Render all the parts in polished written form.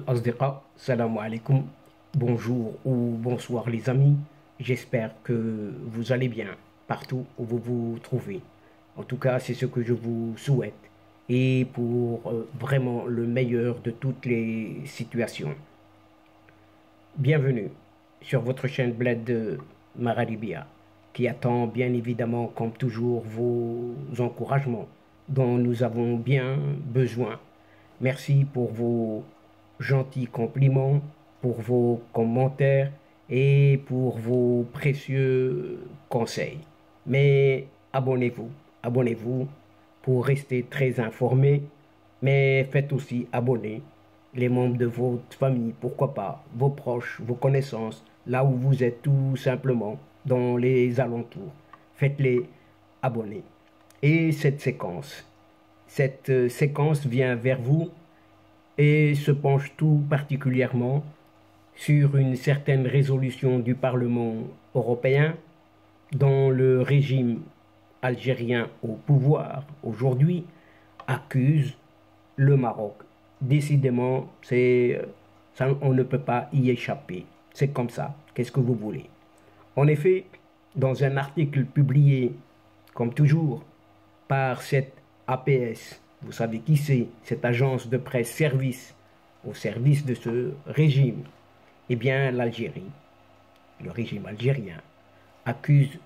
الأصدقاء السلام عليكم. Bonjour ou bonsoir les amis, j'espère que vous allez bien partout où vous vous trouvez. En tout cas, c'est ce que je vous souhaite et pour vraiment le meilleur de toutes les situations. Bienvenue sur votre chaîne Bled de Maralibia qui attend bien évidemment comme toujours vos encouragements dont nous avons bien besoin. Merci pour vos gentils compliments, pour vos commentaires et pour vos précieux conseils. Mais abonnez-vous pour rester très informés, mais faites aussi abonner les membres de votre famille, pourquoi pas, vos proches, vos connaissances, là où vous êtes tout simplement, dans les alentours. Faites-les abonner. Et cette séquence vient vers vous et se penche tout particulièrement sur une certaine résolution du Parlement européen dont le régime algérien au pouvoir aujourd'hui accuse le Maroc. Décidément, ça, on ne peut pas y échapper. C'est comme ça. Qu'est-ce que vous voulez? En effet, dans un article publié, comme toujours, par cette APS, vous savez qui c'est, cette agence de presse service, au service de ce régime, eh bien l'Algérie, le régime algérien, accuse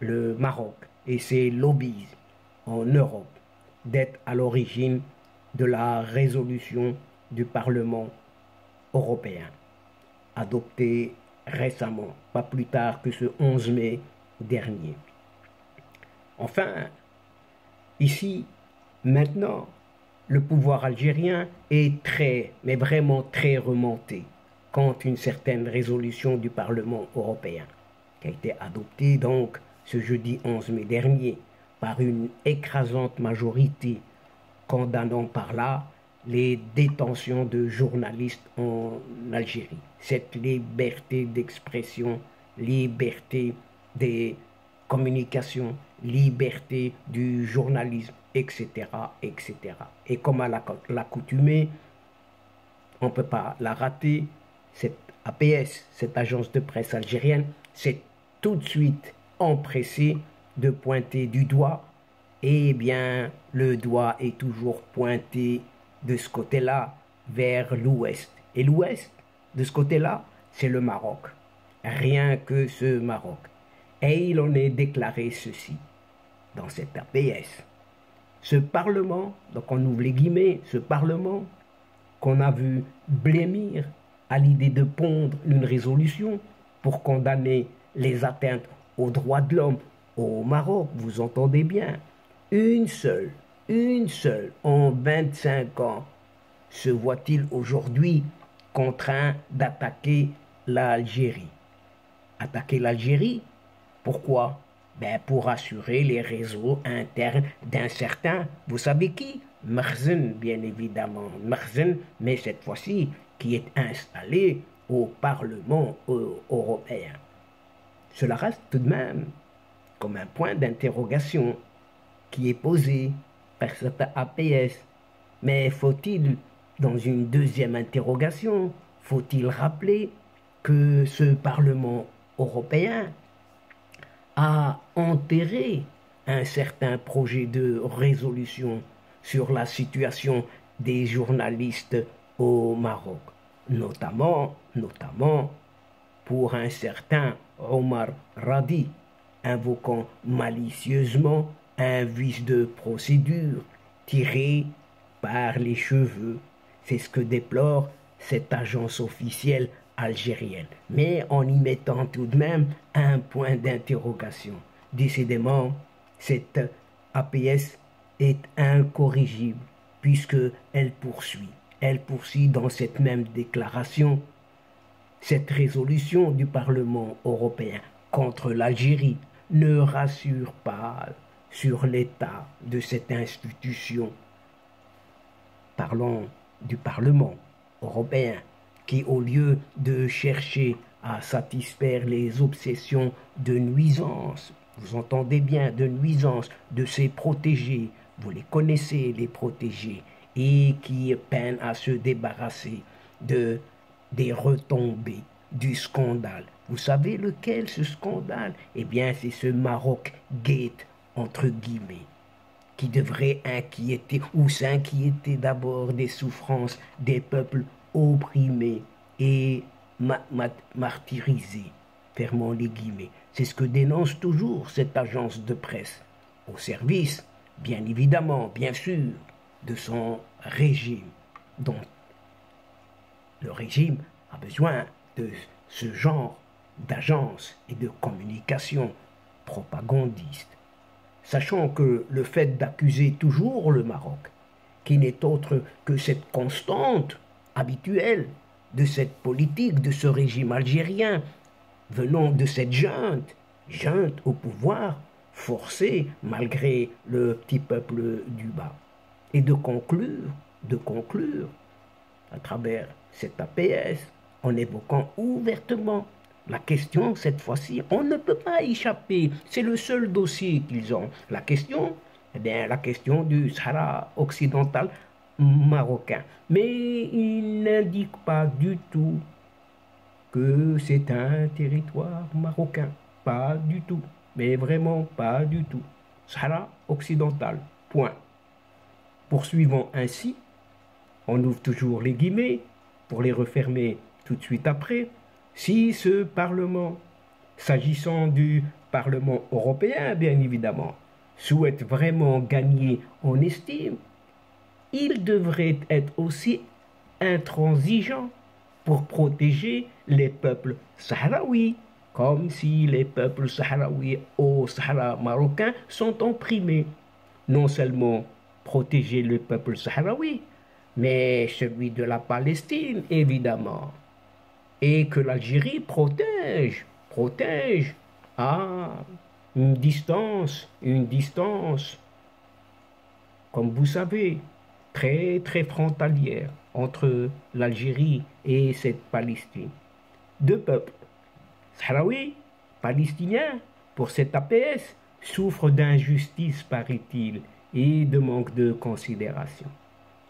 le Maroc et ses lobbies en Europe d'être à l'origine de la résolution du Parlement européen, adoptée récemment, pas plus tard que ce 11 mai dernier. Enfin, ici, maintenant, le pouvoir algérien est très, mais vraiment très remonté contre une certaine résolution du Parlement européen qui a été adoptée donc ce jeudi 11 mai dernier par une écrasante majorité condamnant par là les détentions de journalistes en Algérie. Cette liberté d'expression, liberté des communications, liberté du journalisme, etc., etc. Et comme à l'accoutumée, on ne peut pas la rater, cette APS, cette agence de presse algérienne, s'est tout de suite empressée de pointer du doigt. Eh bien, le doigt est toujours pointé de ce côté-là, vers l'ouest. Et l'ouest, de ce côté-là, c'est le Maroc. Rien que ce Maroc. Et il en est déclaré ceci dans cette APS. Ce Parlement, donc on ouvre les guillemets, ce Parlement qu'on a vu blêmir à l'idée de pondre une résolution pour condamner les atteintes aux droits de l'homme au Maroc, vous entendez bien, une seule en 25 ans se voit-il aujourd'hui contraint d'attaquer l'Algérie. Attaquer l'Algérie, pourquoi? Ben pour assurer les réseaux internes d'un certain, vous savez qui? Merzen, bien évidemment. Merzen, mais cette fois-ci, qui est installé au Parlement européen. Cela reste tout de même comme un point d'interrogation qui est posé par cette APS. Mais faut-il, dans une deuxième interrogation, faut-il rappeler que ce Parlement européen a enterré un certain projet de résolution sur la situation des journalistes au Maroc, notamment pour un certain Omar Radi, invoquant malicieusement un vice de procédure tiré par les cheveux. C'est ce que déplore cette agence officielle algérienne, mais en y mettant tout de même un point d'interrogation. Décidément, cette APS est incorrigible puisqu'elle poursuit dans cette même déclaration cette résolution du Parlement européen contre l'Algérie ne rassure pas sur l'état de cette institution. Parlons du Parlement européen qui, au lieu de chercher à satisfaire les obsessions de nuisance, vous entendez bien, de nuisance de ses protégés, vous les connaissez les protégés, et qui peinent à se débarrasser de, des retombées, du scandale. Vous savez lequel, ce scandale? Eh bien, c'est ce Maroc Gate, entre guillemets, qui devrait inquiéter ou s'inquiéter d'abord des souffrances des peuples opprimés et martyrisés. Fermons les guillemets. C'est ce que dénonce toujours cette agence de presse, au service, bien évidemment, bien sûr, de son régime, dont le régime a besoin de ce genre d'agence et de communication propagandiste. Sachant que le fait d'accuser toujours le Maroc, qui n'est autre que cette constante habituelle de cette politique, de ce régime algérien, venant de cette junte au pouvoir, forcée malgré le petit peuple du bas. Et de conclure à travers cet APS, en évoquant ouvertement la question, cette fois-ci, on ne peut pas échapper. C'est le seul dossier qu'ils ont. La question, eh bien, la question du Sahara occidental marocain. Mais ils n'indiquent pas du tout que c'est un territoire marocain. Pas du tout. Mais vraiment pas du tout. Sahara occidental. Point. Poursuivons ainsi. On ouvre toujours les guillemets pour les refermer tout de suite après. Si ce Parlement, s'agissant du Parlement européen, bien évidemment, souhaite vraiment gagner en estime, il devrait être aussi intransigeant pour protéger les peuples sahraouis, comme si les peuples sahraouis au Sahara marocain sont opprimés. Non seulement protéger le peuple sahraoui, mais celui de la Palestine, évidemment. Et que l'Algérie protège à une distance, comme vous savez, très très frontalière entre l'Algérie et cette Palestine. Deux peuples, sahraouis, palestiniens, pour cet APS, souffrent d'injustice, paraît-il, et de manque de considération.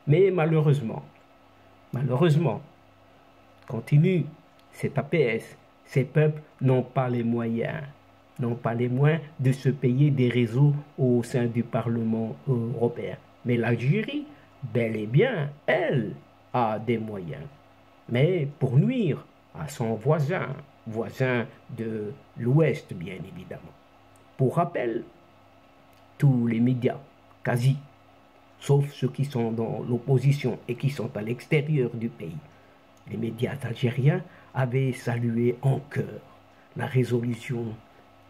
Mais malheureusement, continue cet APS, ces peuples n'ont pas les moyens de se payer des réseaux au sein du Parlement européen. Mais l'Algérie, bel et bien, elle, a des moyens. Mais pour nuire à son voisin de l'Ouest, bien évidemment. Pour rappel, tous les médias, quasi, sauf ceux qui sont dans l'opposition et qui sont à l'extérieur du pays, les médias algériens avaient salué en chœur la résolution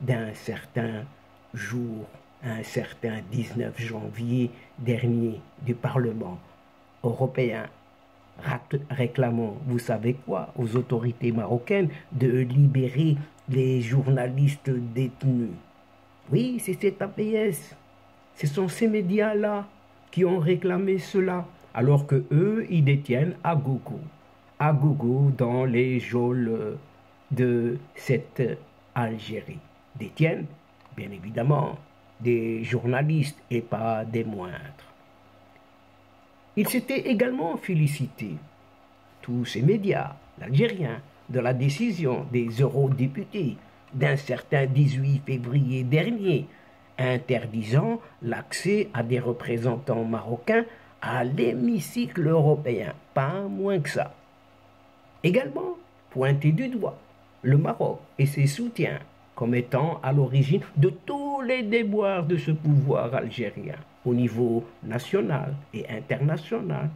d'un certain jour, un certain 19 janvier dernier du Parlement européen, réclamant, vous savez quoi, aux autorités marocaines de libérer les journalistes détenus. Oui, c'est cet APS. Ce sont ces médias-là qui ont réclamé cela, alors que eux, ils détiennent à gogo dans les geôles de cette Algérie. Détiennent, bien évidemment, des journalistes et pas des moindres. Ils s'étaient également félicités, tous ces médias, l'Algérien, de la décision des eurodéputés d'un certain 18 février dernier, interdisant l'accès à des représentants marocains à l'hémicycle européen, pas moins que ça. Également, pointé du doigt le Maroc et ses soutiens comme étant à l'origine de tous les déboires de ce pouvoir algérien au niveau national et international.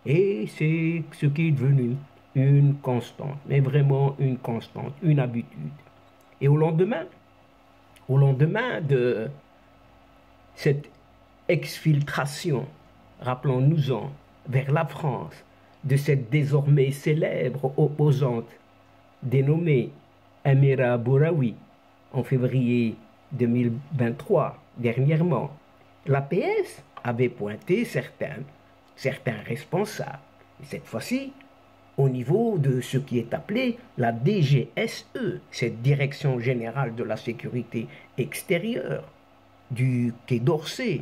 Et c'est ce qui est devenu une constante, mais vraiment une constante, une habitude. Et au lendemain de cette exfiltration, rappelons-nous-en, vers la France, de cette désormais célèbre opposante dénommée Amira Bouraoui en février 2023, dernièrement, l'APS avait pointé certains responsables, et cette fois-ci, au niveau de ce qui est appelé la DGSE, cette Direction Générale de la Sécurité Extérieure du Quai d'Orsay,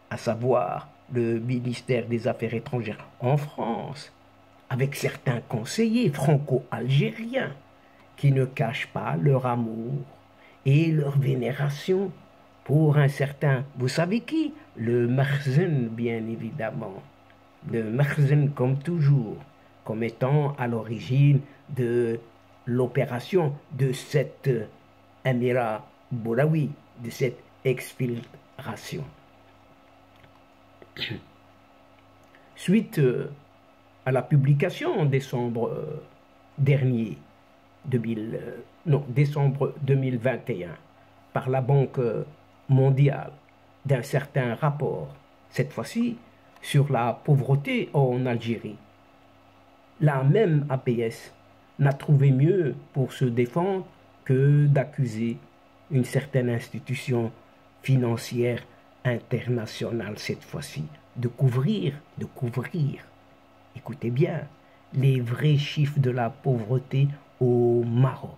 à savoir le ministère des Affaires étrangères en France, avec certains conseillers franco-algériens qui ne cachent pas leur amour et leur vénération pour un certain, vous savez qui? Le Makhzen, bien évidemment. Le Makhzen, comme toujours, comme étant à l'origine de l'opération de cet émirat boulaoui, de cette exfiltration. Suite à la publication en décembre dernier, décembre 2021, par la Banque mondiale, d'un certain rapport, cette fois-ci sur la pauvreté en Algérie. La même APS n'a trouvé mieux pour se défendre que d'accuser une certaine institution financière internationale cette fois-ci, de couvrir, écoutez bien, les vrais chiffres de la pauvreté au Maroc.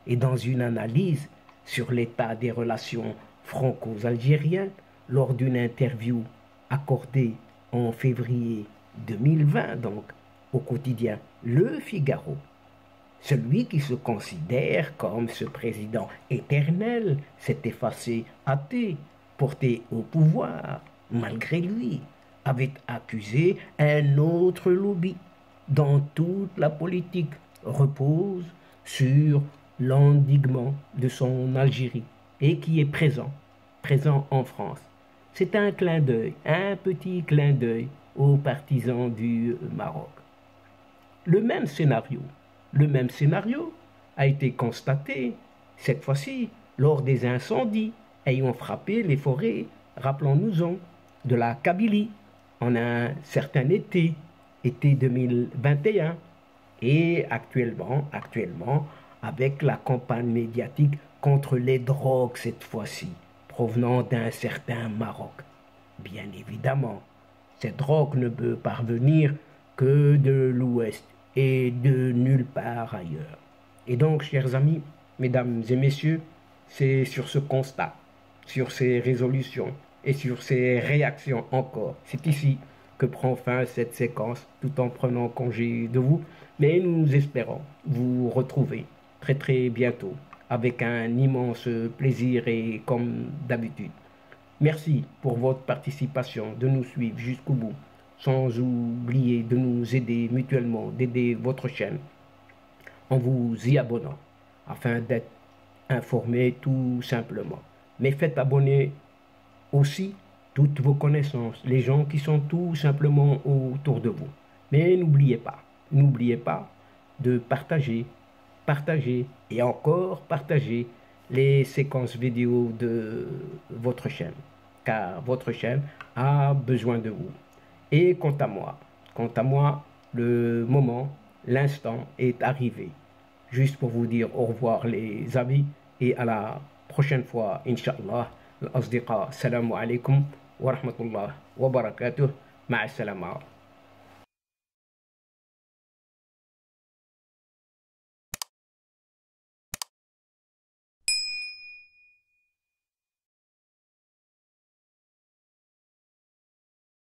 Et dans une analyse sur l'état des relations franco-algériennes, lors d'une interview accordée en février 2020, donc au quotidien Le Figaro, celui qui se considère comme ce président éternel s'est effacé athée, porté au pouvoir, malgré lui, avait accusé un autre lobby dont toute la politique repose sur l'endiguement de son Algérie et qui est présent en France. C'est un clin d'œil, un petit clin d'œil aux partisans du Maroc. Le même scénario a été constaté, cette fois-ci, lors des incendies ayant frappé les forêts, rappelons-nous-en, de la Kabylie, en un certain été 2021, et actuellement, avec la campagne médiatique contre les drogues cette fois-ci, provenant d'un certain Maroc. Bien évidemment, cette drogue ne peut parvenir que de l'Ouest et de nulle part ailleurs. Et donc, chers amis, mesdames et messieurs, c'est sur ce constat, sur ces résolutions et sur ces réactions encore, c'est ici que prend fin cette séquence, tout en prenant congé de vous. Mais nous espérons vous retrouver très très bientôt avec un immense plaisir et comme d'habitude. Merci pour votre participation, de nous suivre jusqu'au bout, sans oublier de nous aider mutuellement, d'aider votre chaîne en vous y abonnant, afin d'être informé tout simplement. Mais faites abonner aussi toutes vos connaissances, les gens qui sont tout simplement autour de vous. Mais n'oubliez pas de partager et encore partager les séquences vidéo de votre chaîne, car votre chaîne a besoin de vous. Et quant à moi, le moment, l'instant est arrivé. Juste pour vous dire au revoir les amis et à la prochaine fois, Inch'Allah. الأصدقاء السلام عليكم ورحمة الله وبركاته مع السلامة